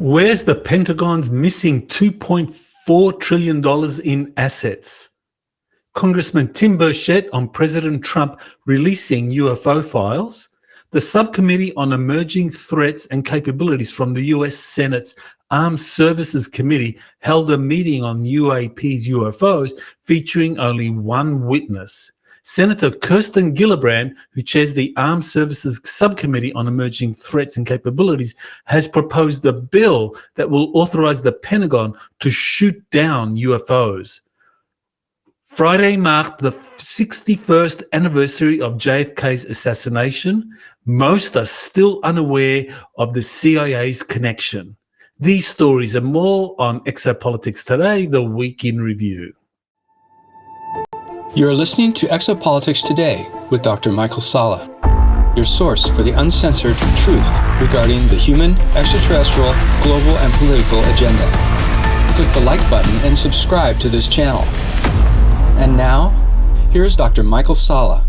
Where's the Pentagon's missing $2.4 trillion in assets? Congressman Tim Burchett on President Trump releasing UFO files. The Subcommittee on Emerging Threats and Capabilities from the U.S. Senate's Armed Services Committee held a meeting on UAPs, UFOs, featuring only one witness. Senator Kirsten Gillibrand, who chairs the Armed Services Subcommittee on Emerging Threats and Capabilities, has proposed a bill that will authorize the Pentagon to shoot down UFOs. Friday marked the 61st anniversary of JFK's assassination. Most are still unaware of the CIA's connection. These stories and more on Exopolitics Today, the Week in Review. You are listening to Exopolitics Today with Dr. Michael Salla, your source for the uncensored truth regarding the human, extraterrestrial, global, and political agenda. Click the like button and subscribe to this channel. And now, here's Dr. Michael Salla.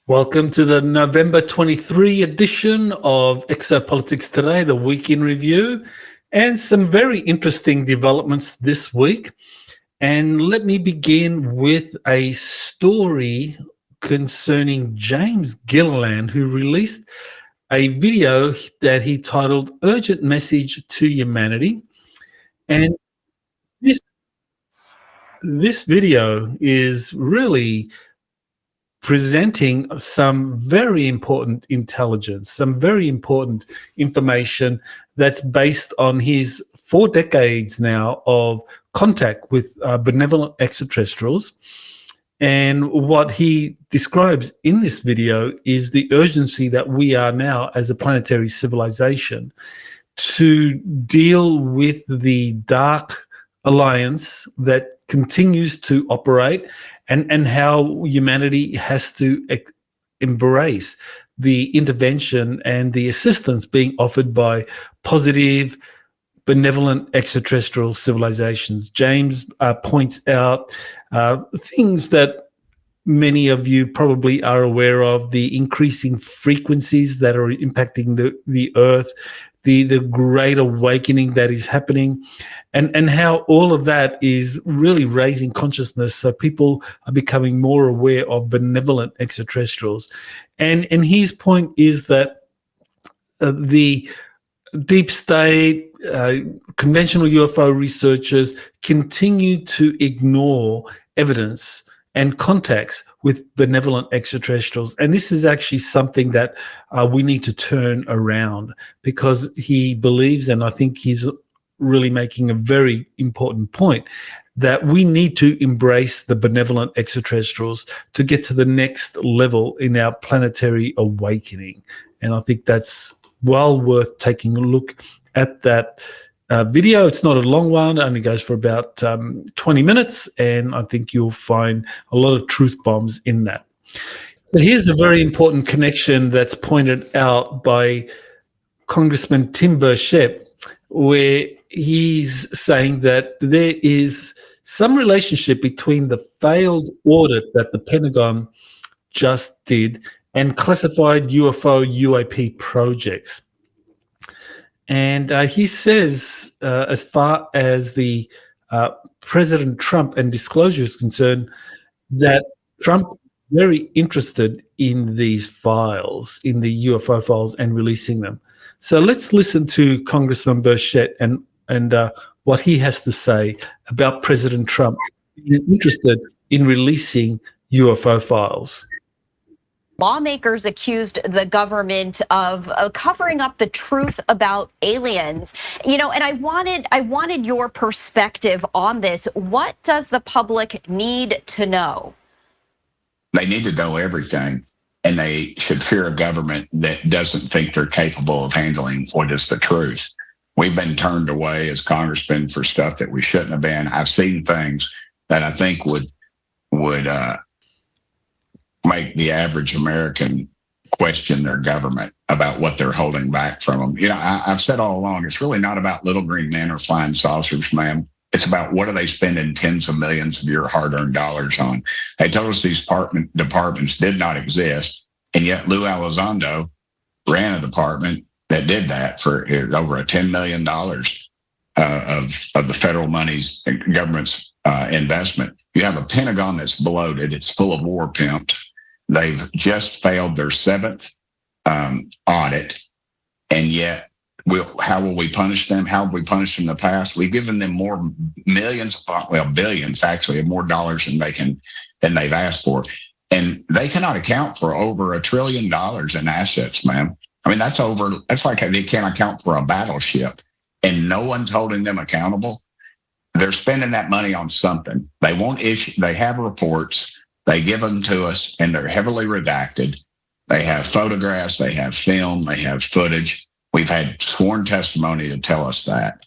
Welcome to the November 23 edition of Exopolitics Today, the Week in Review, and some very interesting developments this week. And let me begin with a story concerning James Gilliland, who released a video that he titled Urgent Message to Humanity. And this video is really presenting some very important intelligence, some very important information that's based on his 4 decades now of contact with benevolent extraterrestrials. And what he describes in this video is the urgency that we are now as a planetary civilization to deal with the dark alliance that continues to operate, and how humanity has to embrace the intervention and the assistance being offered by positive, benevolent extraterrestrial civilizations. James points out things that many of you probably are aware of: the increasing frequencies that are impacting the Earth, the great awakening that is happening, and how all of that is really raising consciousness, so people are becoming more aware of benevolent extraterrestrials. And his point is that the deep state, conventional UFO researchers continue to ignore evidence and contacts with benevolent extraterrestrials. And this is actually something that we need to turn around, because he believes, and I think he's really making a very important point, that we need to embrace the benevolent extraterrestrials to get to the next level in our planetary awakening. And I think that's well worth taking a look at that video. It's not a long one, it only goes for about 20 minutes, and I think you'll find a lot of truth bombs in that. So here's a very important connection that's pointed out by Congressman Tim Burchett, where he's saying that there is some relationship between the failed audit that the Pentagon just did and classified UFO UAP projects. And he says, as far as the President Trump and disclosure is concerned, that Trump is very interested in these files, in the UFO files, and releasing them. So let's listen to Congressman Burchett and what he has to say about President Trump being interested in releasing UFO files. Lawmakers accused the government of covering up the truth about aliens. You know, and I wanted your perspective on this. What does the public need to know? They need to know everything, and they should fear a government that doesn't think they're capable of handling what is the truth. We've been turned away as congressmen for stuff that we shouldn't have been. I've seen things that I think would make the average American question their government about what they're holding back from them. You know, I've said all along, it's really not about little green men or flying saucers, ma'am. It's about what are they spending tens of millions of your hard-earned dollars on. They told us these departments did not exist, and yet Lou Elizondo ran a department that did that for over $10 million of the federal money's government's investment. You have a Pentagon that's bloated. It's full of war pimps. They've just failed their 7th audit, and yet how will we punish them? How have we punished them in the past? We've given them more billions actually, of more dollars than they've asked for, and they cannot account for over $1 trillion in assets, man. I mean, that's like they can't account for a battleship, and no one's holding them accountable. They're spending that money on something. They won't issue. They have reports. They give them to us, and they're heavily redacted. They have photographs. They have film. They have footage. We've had sworn testimony to tell us that.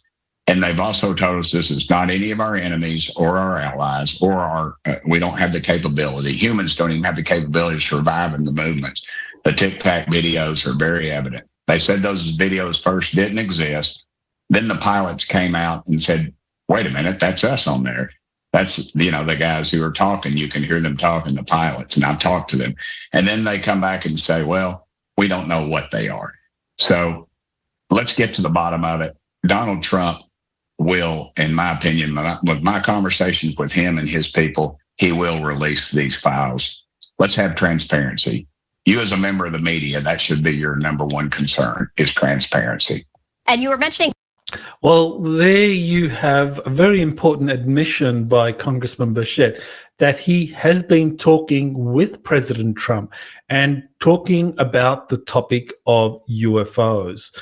And they've also told us this is not any of our enemies or our allies or we don't have the capability. Humans don't even have the capability to survive in the movements. The Tic Tac videos are very evident. They said those videos first didn't exist. Then the pilots came out and said, wait a minute, that's us on there. That's, the guys who are talking. You can hear them talking, the pilots, and I've talked to them. And then they come back and say, well, we don't know what they are. So let's get to the bottom of it. Donald Trump will, in my opinion, with my conversations with him and his people, he will release these files. Let's have transparency. You as a member of the media, that should be your number one concern, is transparency. And you were mentioning. Well, there you have a very important admission by Congressman Burchett that he has been talking with President Trump and talking about the topic of UFOs.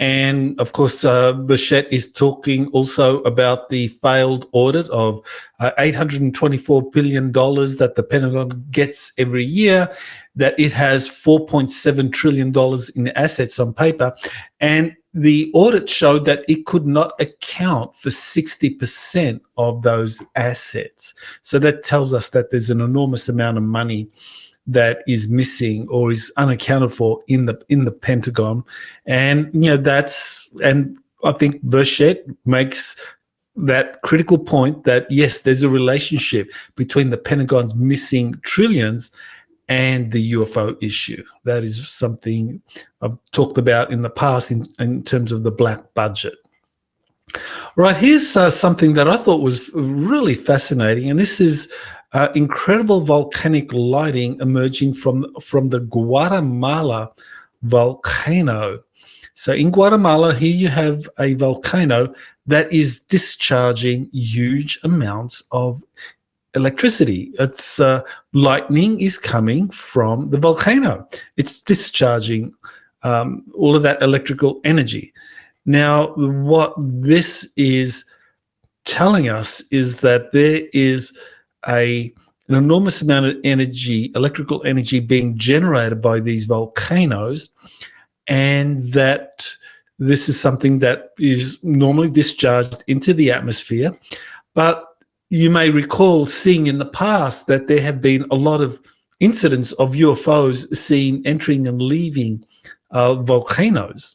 And of course, Burchett is talking also about the failed audit of $824 billion that the Pentagon gets every year, that it has $4.7 trillion in assets on paper. And the audit showed that it could not account for 60% of those assets. So that tells us that there's an enormous amount of money that is missing or is unaccounted for in the Pentagon. And and I think Burchett makes that critical point that yes, there's a relationship between the Pentagon's missing trillions and the UFO issue. That is something I've talked about in the past in terms of the black budget. Right, here's something that I thought was really fascinating, and this is incredible volcanic lighting emerging from the Guatemala volcano. So in Guatemala, here you have a volcano that is discharging huge amounts of electricity. It's lightning is coming from the volcano. It's discharging all of that electrical energy. Now, what this is telling us is that there is an enormous amount of energy, electrical energy, being generated by these volcanoes, and that this is something that is normally discharged into the atmosphere. But you may recall seeing in the past that there have been a lot of incidents of UFOs seen entering and leaving volcanoes.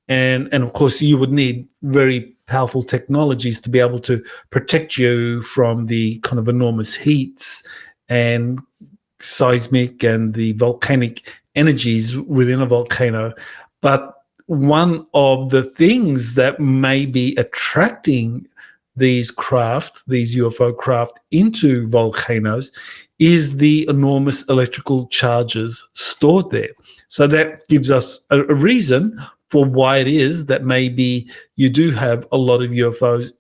And of course, you would need very powerful technologies to be able to protect you from the kind of enormous heats and seismic and the volcanic energies within a volcano. But one of the things that may be attracting these UFO craft into volcanoes is the enormous electrical charges stored there. So that gives us a reason for why it is that maybe you do have a lot of UFOs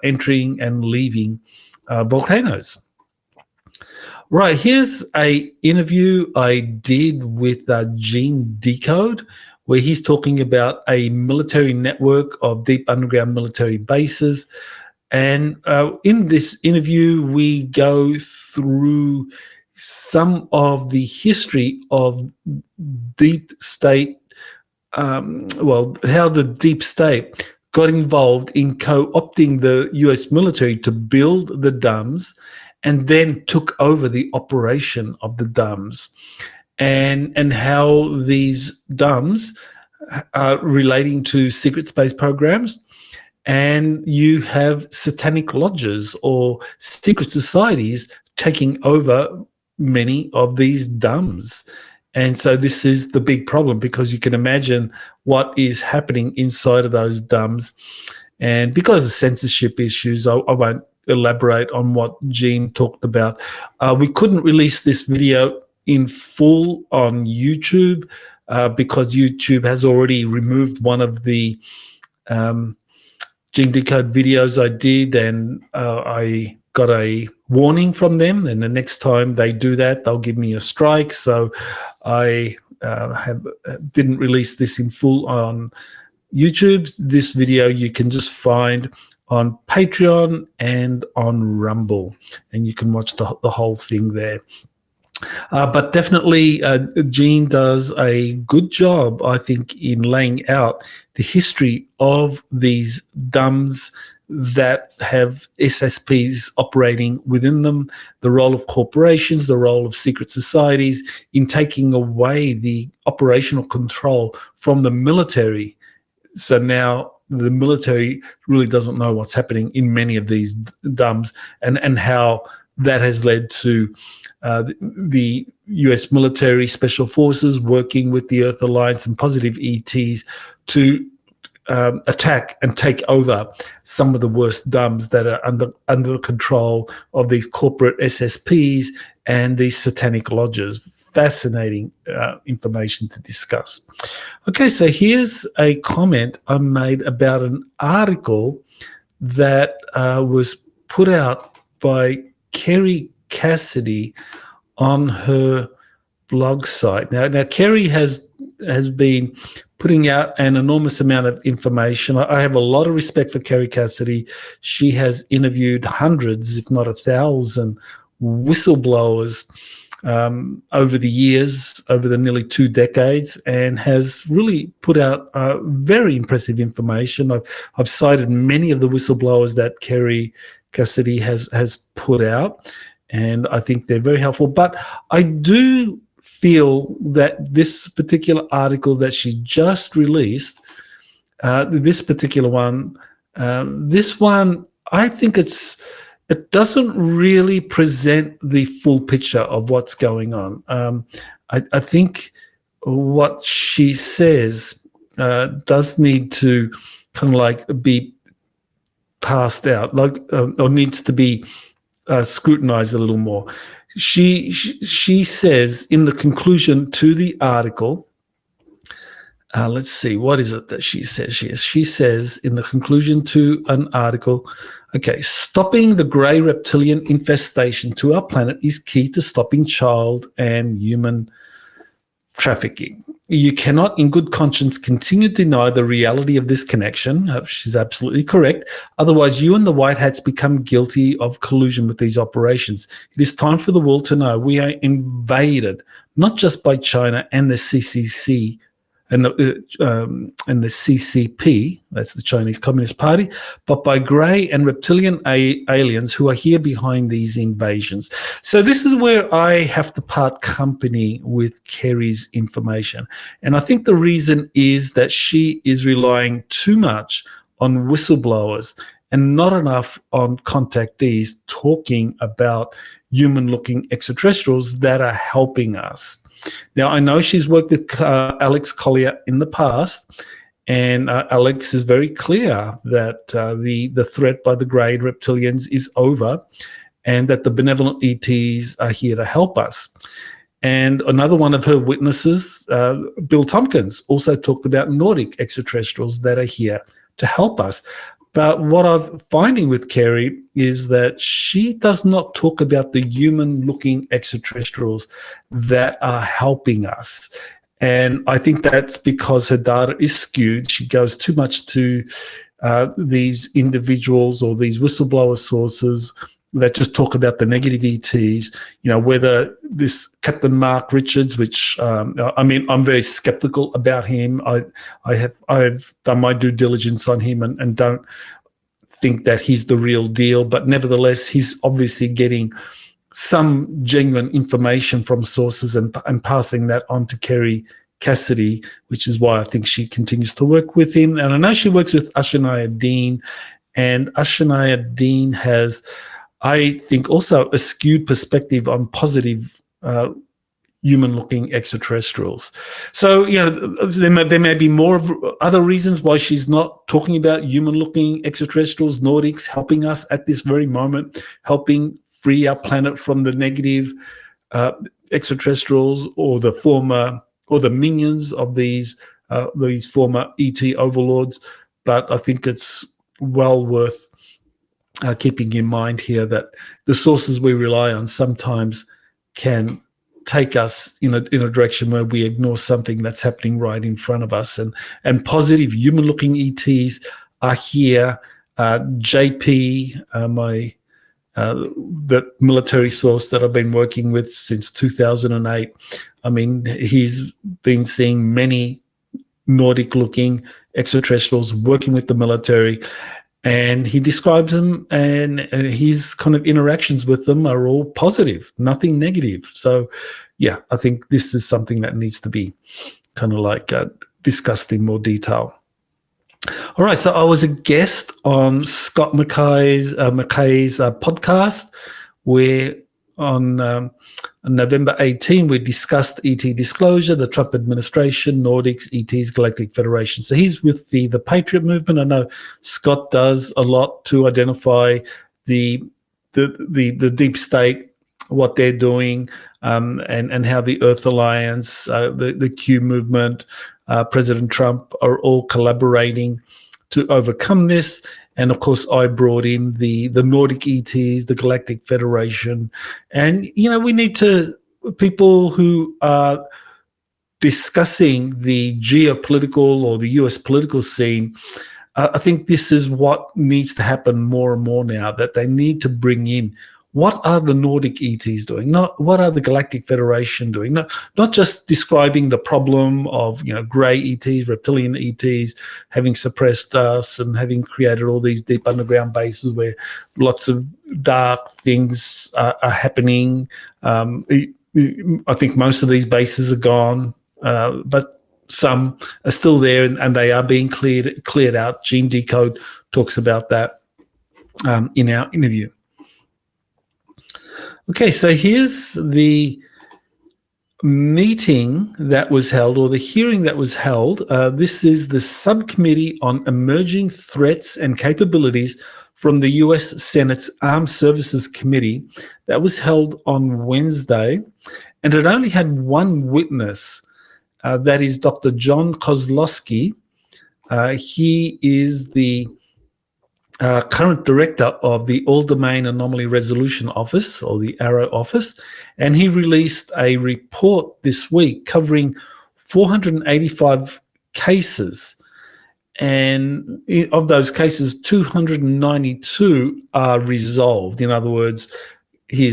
entering and leaving volcanoes. Right, here's an interview I did with Gene Decode, where he's talking about a military network of deep underground military bases. And in this interview, we go through some of the history of deep state, how the deep state got involved in co-opting the US military to build the dams and then took over the operation of the dams, and how these dams are relating to secret space programs. And you have satanic lodges or secret societies taking over many of these dams. And so this is the big problem, because you can imagine what is happening inside of those DUMBs. And because of censorship issues, I won't elaborate on what Gene talked about. We couldn't release this video in full on YouTube because YouTube has already removed one of the Gene Decode videos I did, and I got a warning from them, and the next time they do that, they'll give me a strike. So I didn't release this in full on YouTube. This video you can just find on Patreon and on Rumble, and you can watch the whole thing there. But definitely Gene does a good job, I think, in laying out the history of these DUMBs that have SSPs operating within them, the role of corporations, the role of secret societies in taking away the operational control from the military. So now the military really doesn't know what's happening in many of these DUMBs, and how that has led to the US military special forces working with the Earth Alliance and positive ETs to attack and take over some of the worst DUMBs that are under the control of these corporate SSPs and these satanic lodges. Fascinating information to discuss. Okay, so here's a comment I made about an article that was put out by Kerry Cassidy on her blog site. Now Kerry has been putting out an enormous amount of information. I have a lot of respect for Kerry Cassidy. She has interviewed hundreds, if not 1,000, whistleblowers over the years, over the nearly 2 decades, and has really put out very impressive information. I've cited many of the whistleblowers that Kerry Cassidy has put out, and I think they're very helpful. But I do feel that this particular article that she just released, this particular one, I think it doesn't really present the full picture of what's going on. I think what she says does need to kind of like be passed out, or needs to be scrutinized a little more. She says in the conclusion to the article, let's see, what is it that she says? She says in the conclusion to an article, okay, stopping the grey reptilian infestation to our planet is key to stopping child and human trafficking. You cannot, in good conscience, continue to deny the reality of this connection. She's absolutely correct. Otherwise, you and the White Hats become guilty of collusion with these operations. It is time for the world to know we are invaded, not just by China and the CCC and the CCP, that's the Chinese Communist Party, but by grey and reptilian aliens who are here behind these invasions. So this is where I have to part company with Kerry's information. And I think the reason is that she is relying too much on whistleblowers and not enough on contactees talking about human-looking extraterrestrials that are helping us. Now, I know she's worked with Alex Collier in the past, and Alex is very clear that the threat by the grey reptilians is over, and that the benevolent ETs are here to help us. And another one of her witnesses, Bill Tompkins, also talked about Nordic extraterrestrials that are here to help us. But what I'm finding with Kerry is that she does not talk about the human-looking extraterrestrials that are helping us. And I think that's because her data is skewed. She goes too much to these individuals or these whistleblower sources that just talk about the negative ETs, whether this Captain Mark Richards, which, I'm very skeptical about him. I've done my due diligence on him and don't think that he's the real deal, but nevertheless, he's obviously getting some genuine information from sources and passing that on to Kerry Cassidy, which is why I think she continues to work with him. And I know she works with Ashaniah Dean, and Ashaniah Dean has, I think, also a skewed perspective on positive human-looking extraterrestrials. So, there may be more of other reasons why she's not talking about human-looking extraterrestrials, Nordics, helping us at this very moment, helping free our planet from the negative extraterrestrials or the minions of these former ET overlords. But I think it's well worth keeping in mind here that the sources we rely on sometimes can take us in a direction where we ignore something that's happening right in front of us. And positive human-looking ETs are here. JP, the military source that I've been working with since 2008, I mean, he's been seeing many Nordic-looking extraterrestrials working with the military, and he describes them, and his kind of interactions with them are all positive, nothing negative. So, yeah, I think this is something that needs to be kind of like discussed in more detail. All right, so I was a guest on Scot McKay's podcast, where on November 18, we discussed ET disclosure, the Trump administration, Nordics, ETs, Galactic Federation. So he's with the Patriot movement. I know Scott does a lot to identify the deep state, what they're doing, and how the Earth Alliance, the Q movement, President Trump are all collaborating to overcome this. And of course, I brought in the Nordic ETs, the Galactic Federation. And, we need people who are discussing the geopolitical or the US political scene. I think this is what needs to happen more and more now, that they need to bring in what are the Nordic ETs doing? Not what are the Galactic Federation doing? Not just describing the problem of grey ETs, reptilian ETs having suppressed us and having created all these deep underground bases where lots of dark things are happening. I think most of these bases are gone, but some are still there and they are being cleared out. Gene Decode talks about that in our interview. Okay, so here's the meeting that was held, or the hearing that was held. This is the Subcommittee on Emerging Threats and Capabilities from the U.S. Senate's Armed Services Committee. That was held on Wednesday, and it only had one witness. That is Dr. Jon Kosloski. He is the current director of the All-Domain Anomaly Resolution Office, or the ARROW office, and he released a report this week covering 485 cases, and of those cases, 292 are resolved. In other words, he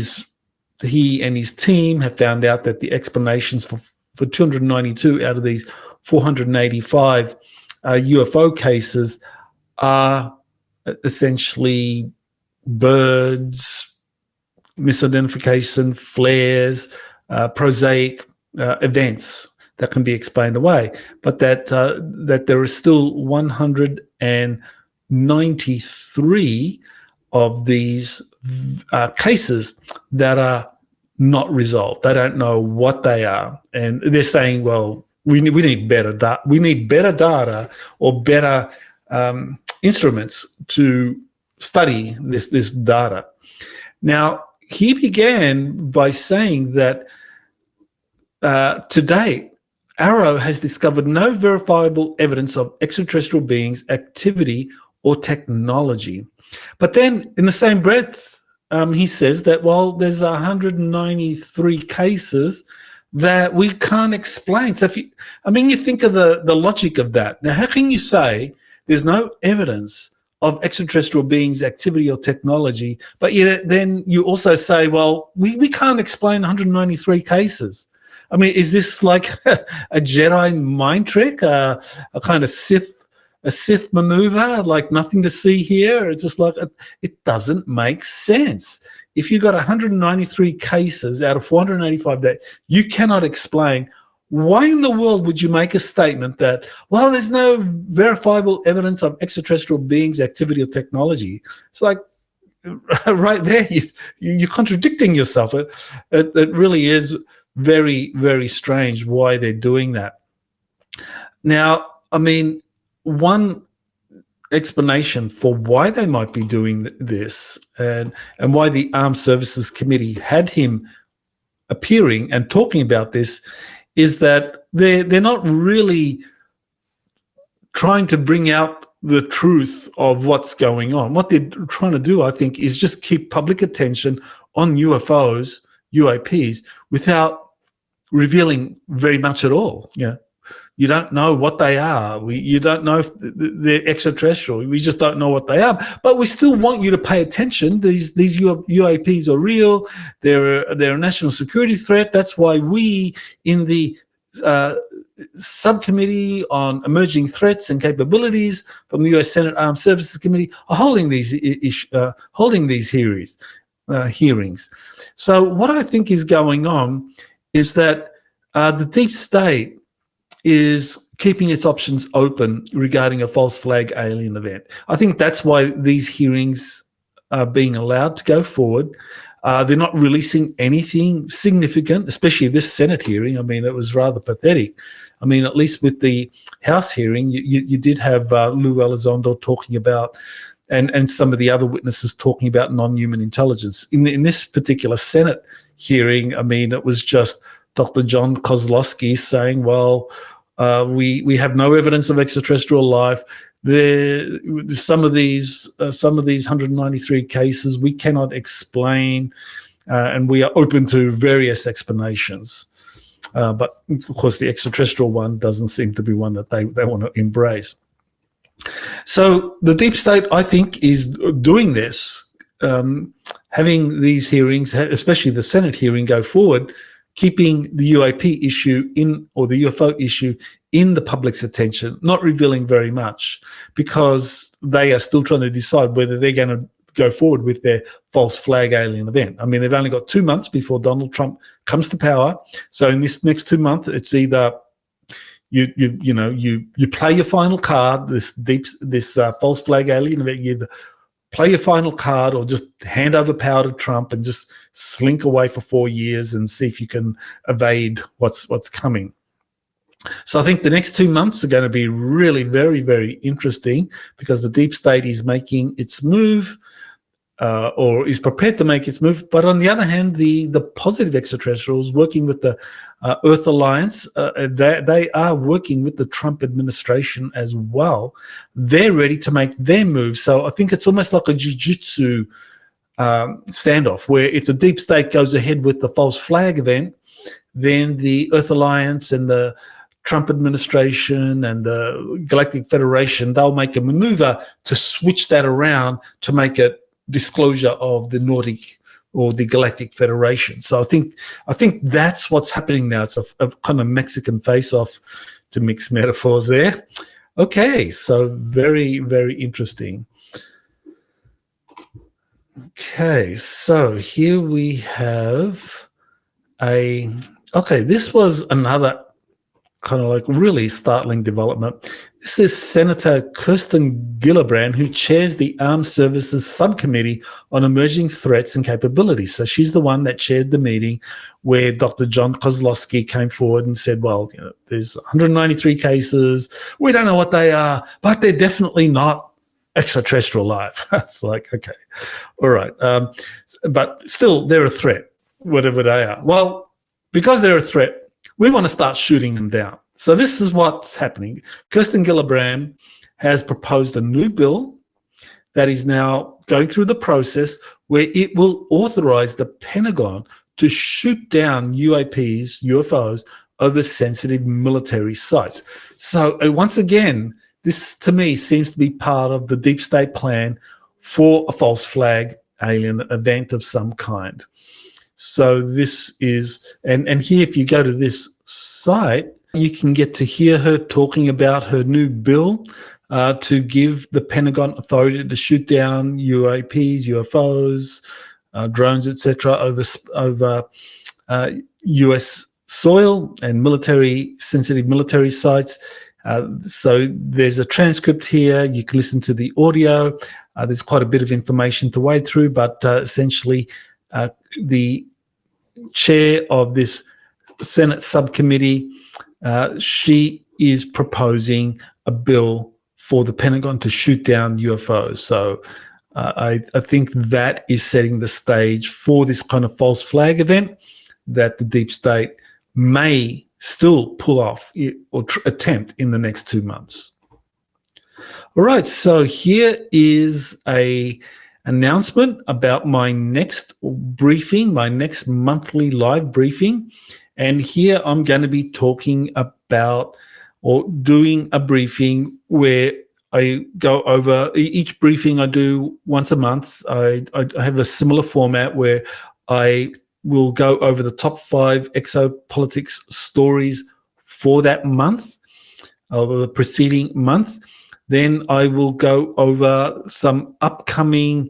and his team have found out that the explanations for 292 out of these 485 UFO cases are essentially birds, misidentification, flares, prosaic events that can be explained away, but that there are still 193 of these cases that are not resolved. They don't know what they are, and they're saying, "Well, we need better data. We need better data or better instruments to study this data." Now, he began by saying that to date, ARROW has discovered no verifiable evidence of extraterrestrial beings' activity or technology. But then, in the same breath, he says that while there's 193 cases that we can't explain. So, you think of the logic of that. Now, how can you say there's no evidence of extraterrestrial beings' activity or technology, but then you also say, well, we can't explain 193 cases? I mean, is this like a Jedi mind trick, a kind of Sith maneuver, like nothing to see here? It's just like, it doesn't make sense. If you've got 193 cases out of 485 that you cannot explain, why in the world would you make a statement that, well, there's no verifiable evidence of extraterrestrial beings' activity or technology? It's like, right there, you're contradicting yourself. It really is very, very strange why they're doing that. Now, I mean, one explanation for why they might be doing this and why the Armed Services Committee had him appearing and talking about this is that they're not really trying to bring out the truth of what's going on. What they're trying to do, I think, is just keep public attention on UFOs, UAPs, without revealing very much at all. You don't know what they are. You don't know if they're extraterrestrial. We just don't know what they are. But we still want you to pay attention. These UAPs are real. They're a national security threat. That's why we in the Subcommittee on Emerging Threats and Capabilities from the U.S. Senate Armed Services Committee are holding these hearings. So what I think is going on is that the deep state is keeping its options open regarding a false flag alien event. I think that's why these hearings are being allowed to go forward. They're not releasing anything significant, especially this Senate hearing. I mean, it was rather pathetic. I mean, at least with the House hearing, you did have Lou Elizondo talking about, and some of the other witnesses talking about non-human intelligence. In this particular Senate hearing, I mean, it was just Dr. Jon Kosloski saying, well, we have no evidence of extraterrestrial life. Some of these 193 cases we cannot explain, and we are open to various explanations. But of course, the extraterrestrial one doesn't seem to be one that they want to embrace. So the deep state, I think, is doing this, having these hearings, especially the Senate hearing, go forward, keeping the UAP issue or the UFO issue in the public's attention, not revealing very much, because they are still trying to decide whether they're going to go forward with their false flag alien event. I mean, they've only got 2 months before Donald Trump comes to power. So in this next 2 months, it's either you play your final card, this false flag alien event, you either play your final card or just hand over power to Trump and just slink away for 4 years and see if you can evade what's coming. So I think the next 2 months are going to be really very, very interesting, because the deep state is making its move, or is prepared to make its move. But on the other hand, the positive extraterrestrials working with the Earth Alliance, they are working with the Trump administration as well. They're ready to make their move. So I think it's almost like a jiu-jitsu standoff, where if the deep state goes ahead with the false flag event, then the Earth Alliance and the Trump administration and the Galactic Federation, they'll make a maneuver to switch that around to make it disclosure of the Nordic or the Galactic Federation. So I think that's what's happening now. It's a kind of Mexican face-off, to mix metaphors there. Okay, so very, very interesting. Okay, so here we have this was another kind of like really startling development. This is Senator Kirsten Gillibrand, who chairs the Armed Services Subcommittee on Emerging Threats and Capabilities. So she's the one that chaired the meeting where Dr. Jon Kosloski came forward and said, well, there's 193 cases. We don't know what they are, but they're definitely not extraterrestrial life. It's like, okay, all right. But still, they're a threat, whatever they are. Well, because they're a threat, we want to start shooting them down. So this is what's happening. Kirsten Gillibrand has proposed a new bill that is now going through the process where it will authorize the Pentagon to shoot down UAPs, UFOs, over sensitive military sites. So once again, this to me seems to be part of the deep state plan for a false flag alien event of some kind. So this is, and here if you go to this site, you can get to hear her talking about her new bill to give the Pentagon authority to shoot down UAPs, UFOs, drones, etc., over U.S. soil and sensitive military sites. So there's a transcript here. You can listen to the audio. There's quite a bit of information to wade through, but essentially the chair of this Senate subcommittee, she is proposing a bill for the Pentagon to shoot down UFOs. So I think that is setting the stage for this kind of false flag event that the deep state may still pull off or attempt in the next 2 months. All right, so here is a announcement about my next briefing, my next monthly live briefing. And here I'm going to be talking about or doing a briefing where I go over each briefing I do once a month. I have a similar format where I will go over the top 5 exopolitics stories for that month, over the preceding month. Then I will go over some upcoming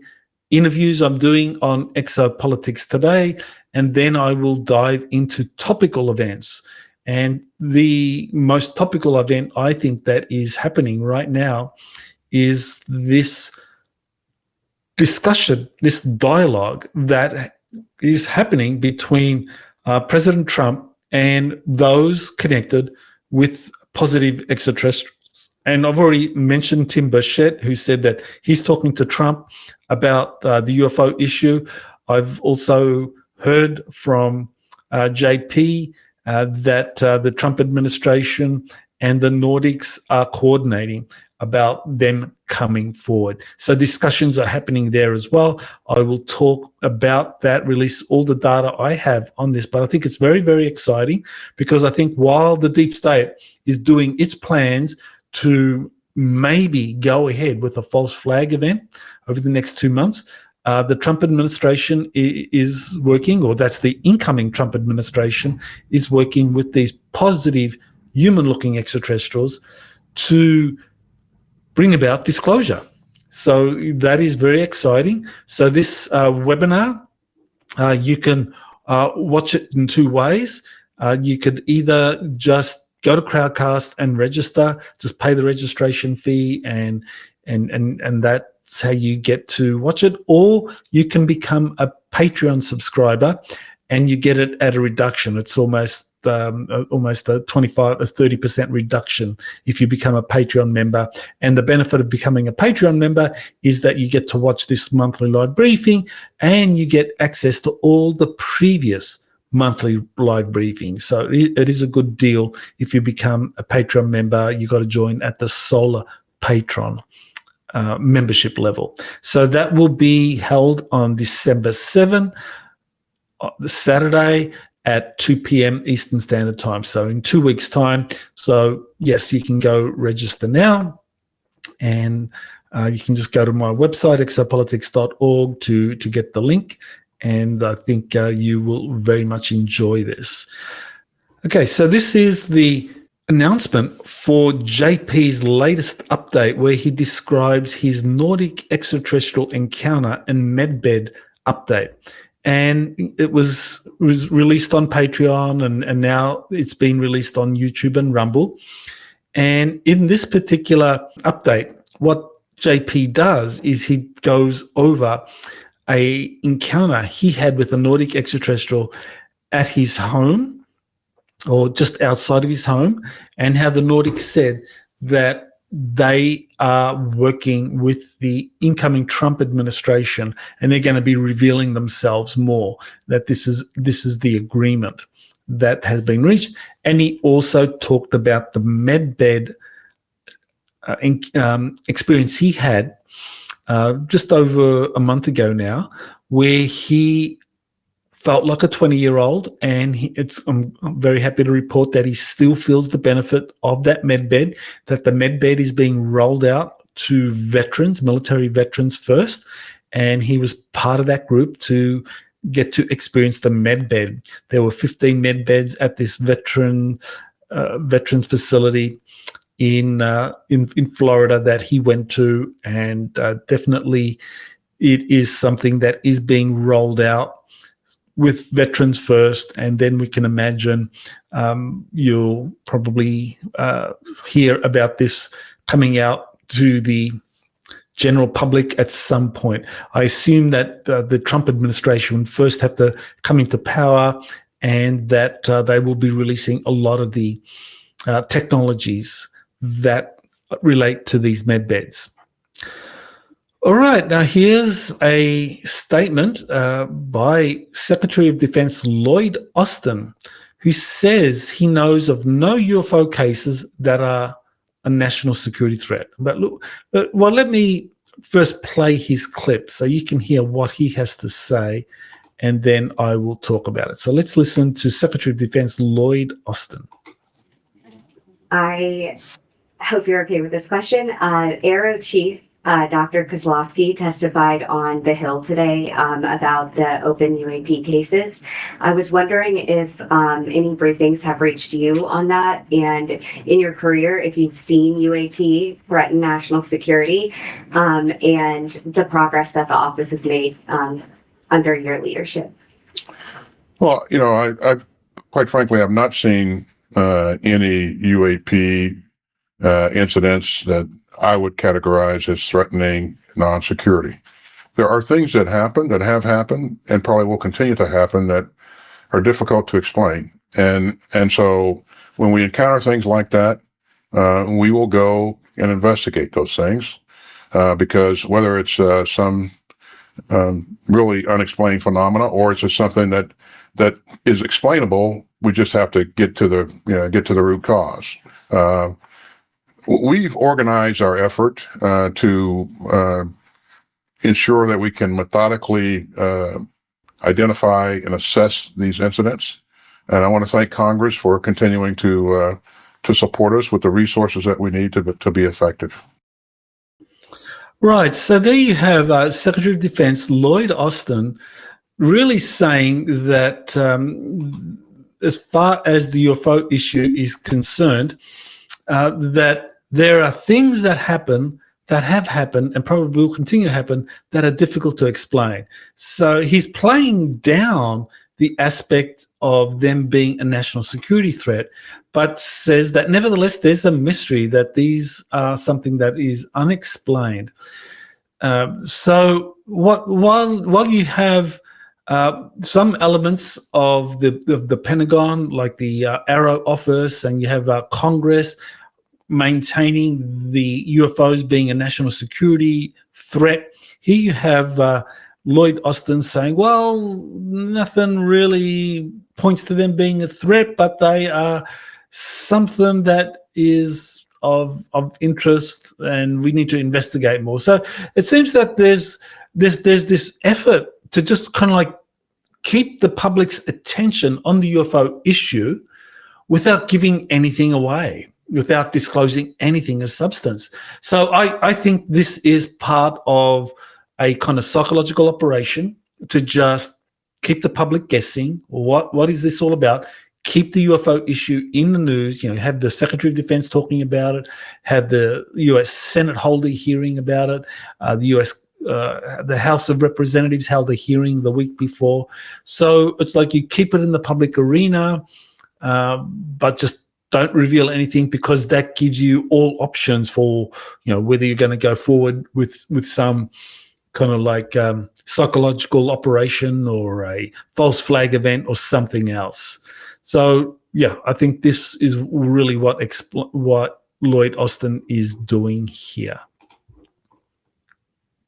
interviews I'm doing on Exopolitics today, and then I will dive into topical events. And the most topical event I think that is happening right now is this discussion, this dialogue that is happening between President Trump and those connected with positive extraterrestrials. And I've already mentioned Tim Burchett, who said that he's talking to Trump about the UFO issue. I've also heard from JP that the Trump administration and the Nordics are coordinating about them coming forward. So discussions are happening there as well. I will talk about that, release all the data I have on this, but I think it's very, very exciting because I think while the deep state is doing its plans to maybe go ahead with a false flag event over the next 2 months, the Trump administration is working, or that's the incoming Trump administration, is working with these positive human-looking extraterrestrials to bring about disclosure. So that is very exciting. So this webinar, you can watch it in 2 ways. You could either just go to Crowdcast and register, just pay the registration fee, and that's how you get to watch it. Or you can become a Patreon subscriber and you get it at a reduction. It's almost a 30% reduction if you become a Patreon member. And the benefit of becoming a Patreon member is that you get to watch this monthly live briefing and you get access to all the previous monthly live briefings. So it is a good deal. If you become a Patreon member, you got to join at the Salla Patreon membership level. So that will be held on December 7, the Saturday at 2 p.m. Eastern Standard Time. So in 2 weeks' time. So yes, you can go register now, and you can just go to my website, exopolitics.org, to get the link. And I think you will very much enjoy this. Okay, so this is the announcement for JP's latest update, where he describes his Nordic extraterrestrial encounter and Medbed update. And it was released on Patreon, and now it's been released on YouTube and Rumble. And in this particular update, what JP does is he goes over a encounter he had with a Nordic extraterrestrial at his home, or just outside of his home, and how the Nordics said that they are working with the incoming Trump administration, and they're going to be revealing themselves more, that this is the agreement that has been reached. And he also talked about the Medbed experience he had just over a month ago now, where he felt like a 20-year-old, and I'm very happy to report that he still feels the benefit of that Medbed, that the Medbed is being rolled out to veterans, military veterans first, and he was part of that group to get to experience the Medbed. There were 15 Medbeds at this veterans facility in Florida that he went to, and definitely it is something that is being rolled out with veterans first, and then we can imagine you'll probably hear about this coming out to the general public at some point. I assume that the Trump administration would first have to come into power and that they will be releasing a lot of the technologies that relate to these medbeds. All right, now here's a statement by Secretary of Defense Lloyd Austin, who says he knows of no UFO cases that are a national security threat. But look, well, let me first play his clip so you can hear what he has to say, and then I will talk about it. So let's listen to Secretary of Defense Lloyd Austin. I hope you're okay with this question. Aero Chief Dr. Kosloski testified on the Hill today about the open UAP cases. I was wondering if any briefings have reached you on that, and in your career, if you've seen UAP threaten national security, and the progress that the office has made under your leadership. Well, I've quite frankly, I've not seen any UAP incidents that I would categorize as threatening non-security. There are things that have happened, and probably will continue to happen that are difficult to explain. And so when we encounter things like that, we will go and investigate those things, because whether it's some really unexplained phenomena, or it's just something that is explainable, we just have to get to the root cause. We've organized our effort to ensure that we can methodically identify and assess these incidents. And I want to thank Congress for continuing to support us with the resources that we need to be effective. Right. So there you have Secretary of Defense Lloyd Austin really saying that as far as the UFO issue is concerned, that there are things that happen, that have happened, and probably will continue to happen, that are difficult to explain. So he's playing down the aspect of them being a national security threat, but says that nevertheless there's a mystery, that these are something that is unexplained. So while you have some elements of the Pentagon, like the Arrow office, and you have Congress maintaining the UFOs being a national security threat, here you have Lloyd Austin saying, well, nothing really points to them being a threat, but they are something that is of interest, and we need to investigate more. So it seems that there's this effort to just kind of like keep the public's attention on the UFO issue without giving anything away, without disclosing anything of substance. So I think this is part of a kind of psychological operation to just keep the public guessing. What is this all about? Keep the UFO issue in the news. Have the Secretary of Defense talking about it, have the U.S. Senate hold a hearing about it, the House of Representatives held a hearing the week before. So it's like you keep it in the public arena, but just don't reveal anything, because that gives you all options for, whether you're going to go forward with some kind of like psychological operation or a false flag event or something else. So yeah, I think this is really what Lloyd Austin is doing here.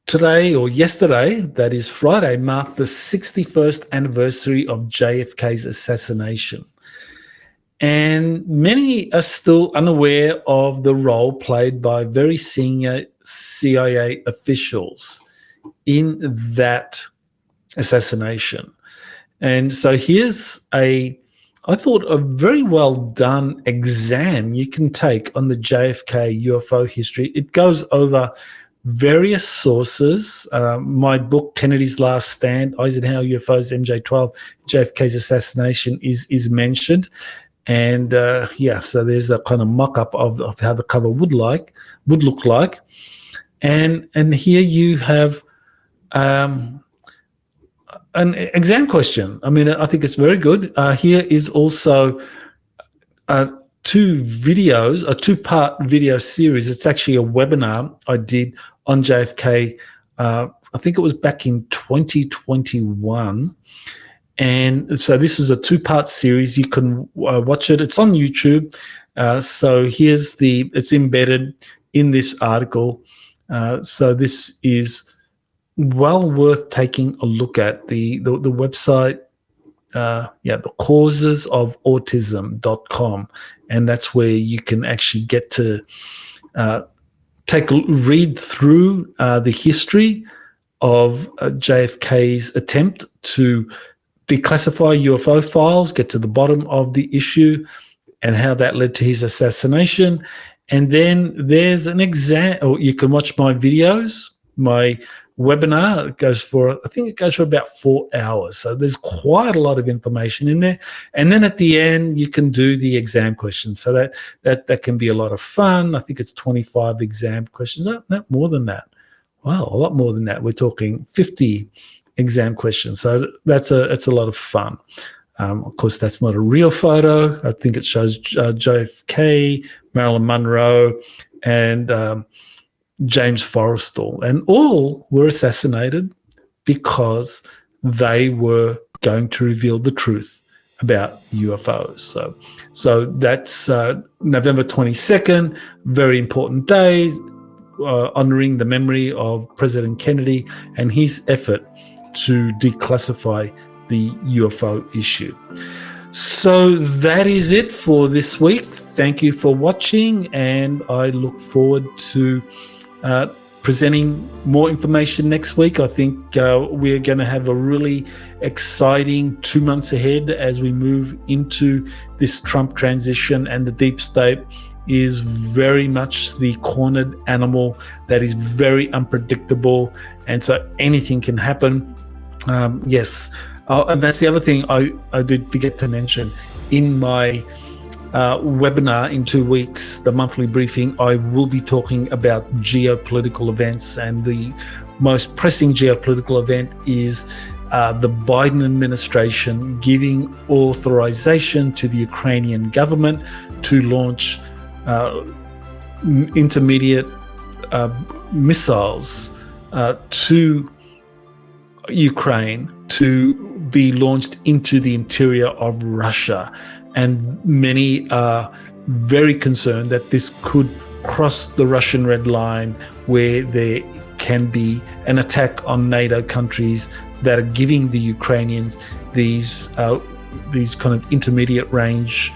Today, or yesterday, that is Friday, marked the 61st anniversary of JFK's assassination. And many are still unaware of the role played by very senior CIA officials in that assassination. And so here's I thought, a very well done exam you can take on the JFK UFO history. It goes over various sources. My book, Kennedy's Last Stand, Eisenhower UFOs, MJ-12, JFK's assassination is mentioned. And so there's a kind of mock-up of how the cover would look like. And here you have an exam question. I mean, I think it's very good. Here is also two videos, a two-part video series. It's actually a webinar I did on JFK. I think it was back in 2021. And so this is a 2-part series. You can watch it. It's on YouTube. So it's embedded in this article. So this is well worth taking a look at. The website, the causes of autism.com. And that's where you can actually get to read through the history of JFK's attempt to declassify UFO files, get to the bottom of the issue and how that led to his assassination. And then there's an exam, or you can watch my videos, my webinar. It goes for about 4 hours. So there's quite a lot of information in there. And then at the end, you can do the exam questions. So that can be a lot of fun. I think it's 25 exam questions. No, more than that. Wow, a lot more than that. We're talking 50 exam questions. So that's a lot of fun. Of course, that's not a real photo. I think it shows JFK, Marilyn Monroe, and James Forrestal. And all were assassinated because they were going to reveal the truth about UFOs. So that's November 22nd, very important day, honoring the memory of President Kennedy and his effort to declassify the UFO issue. So that is it for this week. Thank you for watching, and I look forward to presenting more information next week. I think we're going to have a really exciting 2 months ahead as we move into this Trump transition, and the deep state is very much the cornered animal that is very unpredictable, and so anything can happen. Yes. And that's the other thing I did forget to mention. In my webinar in 2 weeks, the monthly briefing, I will be talking about geopolitical events, and the most pressing geopolitical event is the Biden administration giving authorization to the Ukrainian government to launch intermediate missiles to Ukraine to be launched into the interior of Russia. And many are very concerned that this could cross the Russian red line, where there can be an attack on NATO countries that are giving the Ukrainians these kind of intermediate range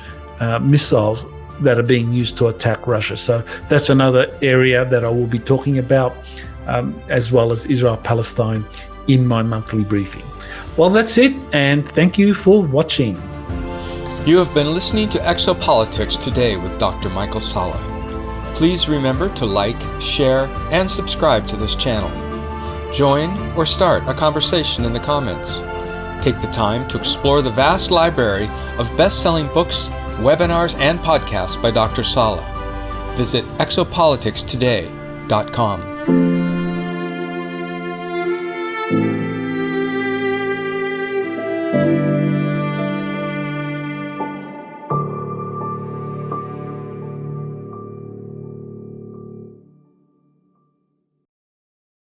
missiles that are being used to attack Russia. So that's another area that I will be talking about, as well as Israel-Palestine, in my monthly briefing. Well, that's it, and thank you for watching. You have been listening to Exopolitics today with Dr. Michael Salla. Please remember to like, share, and subscribe to this channel. Join or start a conversation in the comments. Take the time to explore the vast library of best-selling books, webinars, and podcasts by Dr. Salla. Visit exopoliticstoday.com.